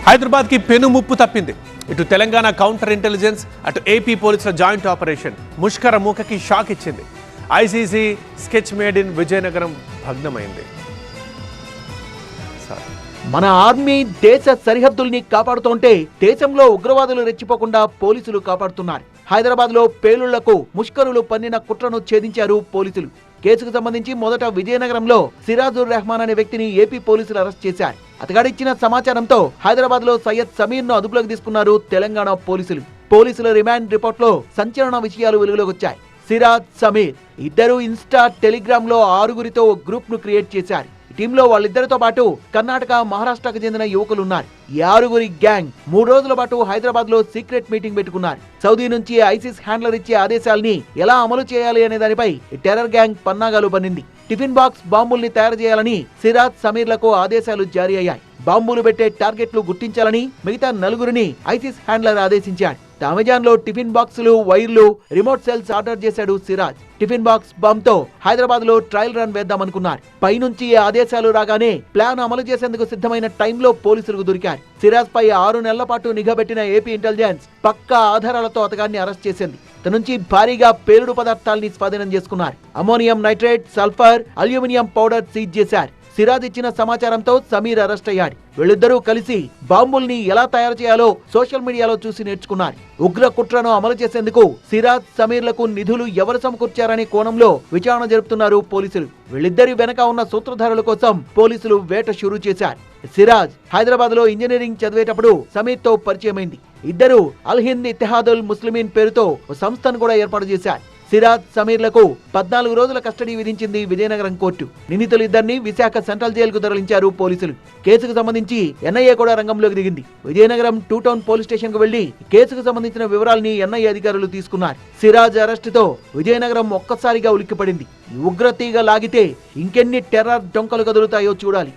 హైదరాబాద్ కి పెను ముప్పు తప్పింది. ఇటు తెలంగాణ కౌంటర్ ఇంటెలిజెన్స్, అటు ఏపీ పోలీసుల జాయింట్ ఆపరేషన్ ముష్కర మూకకి షాక్ ఇచ్చింది. ICC sketch made in Vizianagaram భగ్నమైంది. మన ఆర్మీ దేశ సరిహద్దుల్ని కాపాడుతుంటే దేశంలో ఉగ్రవాదులు రెచ్చిపోకుండా పోలీసులు కాపాడుతున్నారు. హైదరాబాద్ లో పేలుళ్లకు ముష్కరులు పన్నిన కుట్రను ఛేదించారు పోలీసులు. కేసుకు సంబంధించి మొదట విజయనగరంలో సిరాజుర్ రెహమాన్ అనే వ్యక్తిని ఏపీ పోలీసులు అరెస్ట్ చేశారు. అతగాడిచ్చిన సమాచారంతో హైదరాబాద్ లో సయ్యద్ సమీర్ ను అదుపులోకి తీసుకున్నారు తెలంగాణ పోలీసులు. పోలీసుల రిమాండ్ రిపోర్ట్ లో సంచలన విషయాలు వెలుగులోకి వచ్చాయి. సిరాజ్, సమీర్ ఇద్దరు ఇన్స్టా, టెలిగ్రామ్ లో 6గురితో ఓ గ్రూప్ ను క్రియేట్ చేశారు. టీంలో వాళ్ళిద్దరితో పాటు కర్ణాటక, మహారాష్ట్రకు చెందిన యువకులు ఉన్నారు. ఈ 6గురి గ్యాంగ్ 3 రోజుల పాటు హైదరాబాద్ లో సీక్రెట్ మీటింగ్ పెట్టుకున్నారు. సౌదీ నుంచి ఐసిస్ హ్యాండ్లర్ ఇచ్చే ఆదేశాలని ఎలా అమలు చేయాలి అనే దానిపై టెర్రర్ గ్యాంగ్ పన్నాగాలు పన్నింది. టిఫిన్ బాక్స్ బాంబుల్ని తయారు చేయాలని సిరాజ్, సమీర్లకు ఆదేశాలు జారీ అయ్యాయి. బాంబులు పెట్టే టార్గెట్లు గుర్తించాలని మిగతా 4గురిని ఐసిస్ హ్యాండ్లర్ ఆదేశించాడు. అమెజాన్ లో టిఫిన్ బాక్సులు, వైర్లు, రిమోట్ సెల్స్ ఆర్డర్ చేశాడు సిరాజ్. టిఫిన్ బాక్స్ బాంబ్ తో హైదరాబాద్ లో ట్రయల్ రన్ వేద్దామనుకున్నారు. పైనుంచి ఆదేశాలు రాగానే ప్లాన్ అమలు చేసేందుకు సిద్ధమైన టైంలో పోలీసులకు దొరికారు. సిరాజ్ పై 6 నెలల పాటు నిఘా పెట్టిన ఏపీ ఇంటెలిజెన్స్ పక్కా ఆధారాలతో అతగాన్ని అరెస్ట్ చేసింది. తన నుంచి భారీగా పేలుడు పదార్థాలని స్వాధీనం చేసుకున్నారు. Ammonium nitrate, sulphur, aluminium powder seize చేశారు. సిరాజ్ ఇచ్చిన సమాచారంతో సమీర్ అరెస్ట్ అయ్యాడు. వీళ్ళిద్దరూ కలిసి బాంబుల్ని ఎలా తయారు చేయాలో సోషల్ మీడియాలో చూసి నేర్చుకున్నారు. ఉగ్ర కుట్రను అమలు చేసేందుకు సిరాజ్, సమీర్లకు నిధులు ఎవరు సమకూర్చారనే కోణంలో విచారణ జరుపుతున్నారు పోలీసులు. వీళ్ళిద్దరి వెనక ఉన్న సూత్రధారుల కోసం పోలీసులు వేట షురూ చేశారు. సిరాజ్ హైదరాబాద్ లో ఇంజనీరింగ్ చదివేటప్పుడు సమీర్ తో పరిచయమైంది. ఇద్దరు అల్ హింద్ ఇత్తెహాదుల్ ముస్లిమీన్ పేరుతో ఓ సంస్థను కూడా ఏర్పాటు చేశారు. సిరాజ్, సమీర్లకు 14 రోజుల కస్టడీ విధించింది విజయనగరం కోర్టు. నిందితులు ఇద్దరిని విశాఖ సెంట్రల్ జైలుకు తరలించారు పోలీసులు. కేసుకు సంబంధించి ఎన్ఐఏ కూడా రంగంలోకి దిగింది. విజయనగరం 2 టౌన్ పోలీస్ స్టేషన్ కు వెళ్లి కేసుకు సంబంధించిన వివరాల్ని ఎన్ఐఏ అధికారులు తీసుకున్నారు. సిరాజ్ అరెస్టుతో విజయనగరం ఒక్కసారిగా ఉలిక్కిపడింది. ఉగ్రతీగా లాగితే ఇంకెన్ని టెర్రర్ డొంకలు కదులుతాయో చూడాలి.